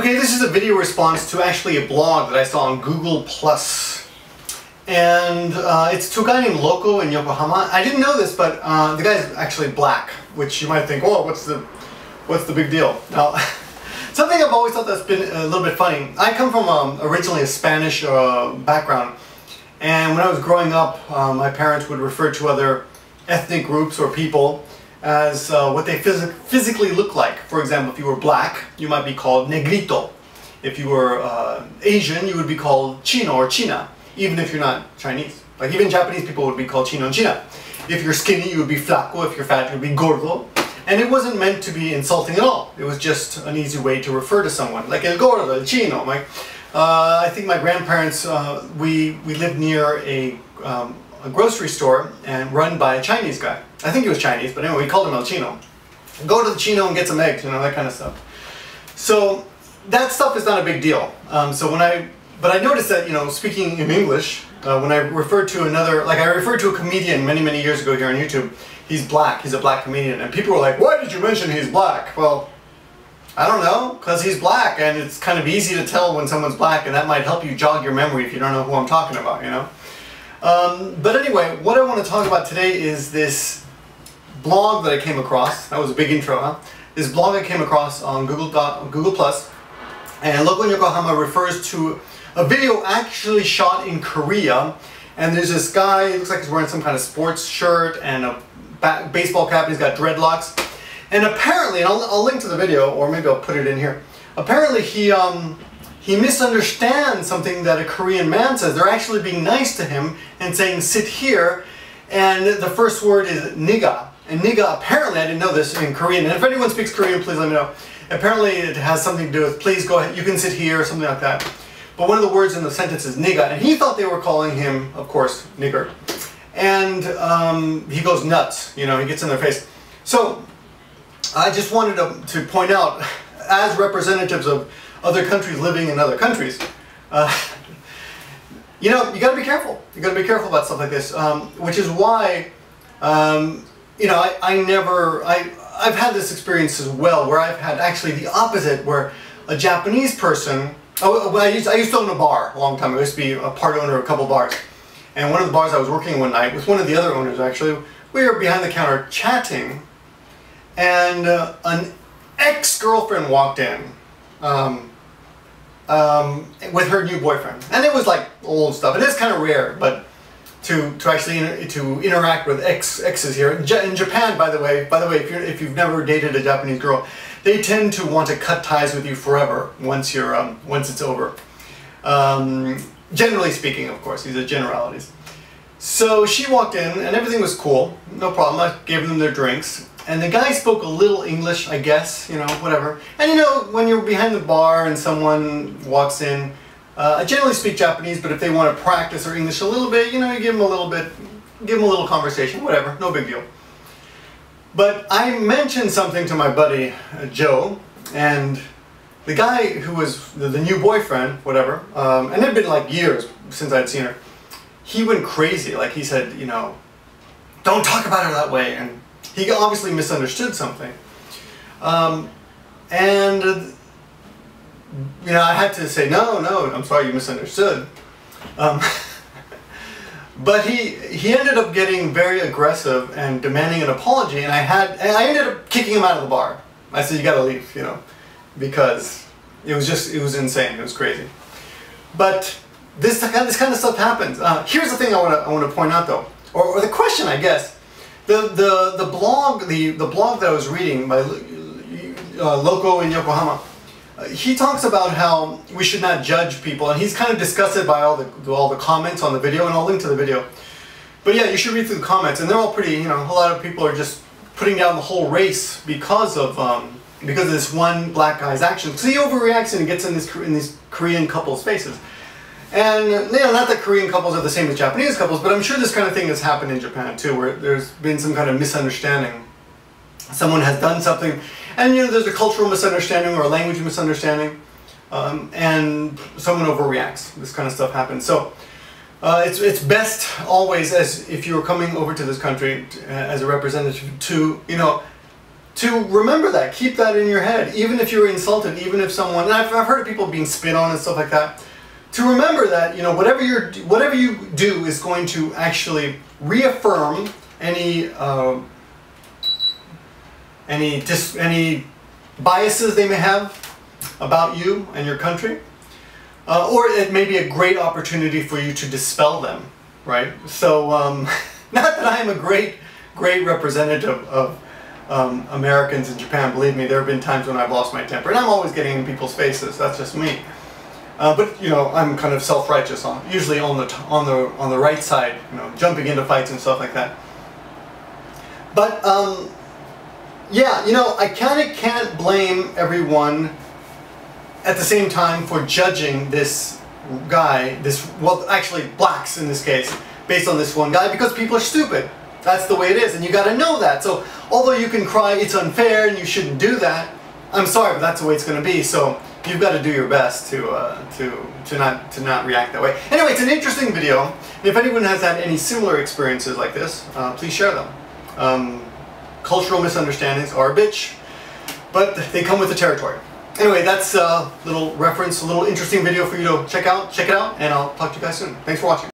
Okay, this is a video response to actually a blog that I saw on Google+. And it's to a guy named Loco in Yokohama. I didn't know this, but the guy's actually black, which you might think, oh, what's the big deal? Now, something I've always thought that's been a little bit funny. I come from originally a Spanish background, and when I was growing up, my parents would refer to other ethnic groups or people as what they physically look like. For example, if you were black, you might be called negrito. If you were Asian, you would be called chino or china, even if you're not Chinese. Like even Japanese people would be called chino and china. If you're skinny, you would be flaco. If you're fat, you would be gordo. And it wasn't meant to be insulting at all. It was just an easy way to refer to someone, like el gordo, el chino. I think my grandparents, we lived near a grocery store and run by a Chinese guy. I think he was Chinese, but anyway, we called him El Chino. Go to the Chino and get some eggs, you know, that kind of stuff. So that stuff is not a big deal. But I noticed that, you know, speaking in English, when I referred to another, like I referred to a comedian many years ago here on YouTube, he's black, he's a black comedian, and people were like, why did you mention he's black? Well, I don't know, because he's black, and it's kind of easy to tell when someone's black, and that might help you jog your memory if you don't know who I'm talking about, you know? But anyway, what I want to talk about today is this blog that I came across. That was a big intro, huh? This blog I came across on Google+, and Loco in Yokohama refers to a video actually shot in Korea, and there's this guy, it looks like he's wearing some kind of sports shirt and a baseball cap, and he's got dreadlocks. And apparently, and I'll link to the video, or maybe I'll put it in here, apparently he misunderstands something that a Korean man says. They're actually being nice to him and saying, sit here, and the first word is nigga. And nigga, apparently, I didn't know this in Korean, and if anyone speaks Korean, please let me know. Apparently it has something to do with, please go ahead, you can sit here, or something like that. But one of the words in the sentence is nigga, and he thought they were calling him, of course, nigger. And he goes nuts, you know, he gets in their face. So, I just wanted to point out, as representatives of other countries living in other countries, you know, you gotta be careful. You gotta be careful about stuff like this, which is why, you know, I've had this experience as well, where I've had actually the opposite, where a Japanese person, I used to own a bar a long time ago. I used to be a part owner of a couple bars. And one of the bars I was working one night with one of the other owners actually, we were behind the counter chatting, and an ex-girlfriend walked in with her new boyfriend. And it was like old stuff. It is kind of rare, but to actually interact with exes here. In Japan, by the way, if you've never dated a Japanese girl, they tend to want to cut ties with you forever once it's over. Generally speaking, of course, these are generalities. So she walked in and everything was cool, no problem. I gave them their drinks, and the guy spoke a little English, I guess, you know, whatever. And you know, when you're behind the bar and someone walks in, I generally speak Japanese, but if they want to practice their English a little bit, you know, you give them a little conversation, whatever, no big deal. But I mentioned something to my buddy, Joe, and the guy who was the new boyfriend, whatever, and it had been like years since I'd seen her, he went crazy. Like he said, you know, don't talk about her that way, and he obviously misunderstood something. And you know, I had to say, no, I'm sorry, you misunderstood. But he ended up getting very aggressive and demanding an apology, and I ended up kicking him out of the bar. I said, you gotta leave, you know, because it was insane, it was crazy. But this kind of stuff happens. Here's the thing I want to point out though, or the question, I guess. The blog that I was reading by Loco in Yokohama, he talks about how we should not judge people, and he's kind of disgusted by all the comments on the video, and I'll link to the video. But yeah, you should read through the comments, and they're all pretty, you know, a lot of people are just putting down the whole race because of this one black guy's actions. So he overreacts and he gets in these Korean couples' faces. And you know, not that Korean couples are the same as Japanese couples, but I'm sure this kind of thing has happened in Japan too, where there's been some kind of misunderstanding. Someone has done something, and you know, there's a cultural misunderstanding or a language misunderstanding, and someone overreacts. This kind of stuff happens. So it's best always, as if you're coming over to this country as a representative, to, you know, to remember that, keep that in your head, even if you're insulted, even if someone, and I've heard of people being spit on and stuff like that, to remember that, you know, whatever you do is going to actually reaffirm any biases they may have about you and your country, or it may be a great opportunity for you to dispel them, right? So, not that I'm a great representative of Americans in Japan. Believe me, there have been times when I've lost my temper, and I'm always getting in people's faces. That's just me. But you know, I'm kind of self-righteous, usually on the right side, you know, jumping into fights and stuff like that. But yeah, you know, I kind of can't blame everyone at the same time for judging this guy, well, actually blacks in this case, based on this one guy, because people are stupid. That's the way it is, and you got to know that. So, although you can cry, it's unfair and you shouldn't do that, I'm sorry, but that's the way it's going to be. So, you've got to do your best to not react that way. Anyway, it's an interesting video. And if anyone has had any similar experiences like this, please share them. Cultural misunderstandings are a bitch, but they come with the territory. Anyway, that's a little reference, a little interesting video for you to check it out, and I'll talk to you guys soon. Thanks for watching.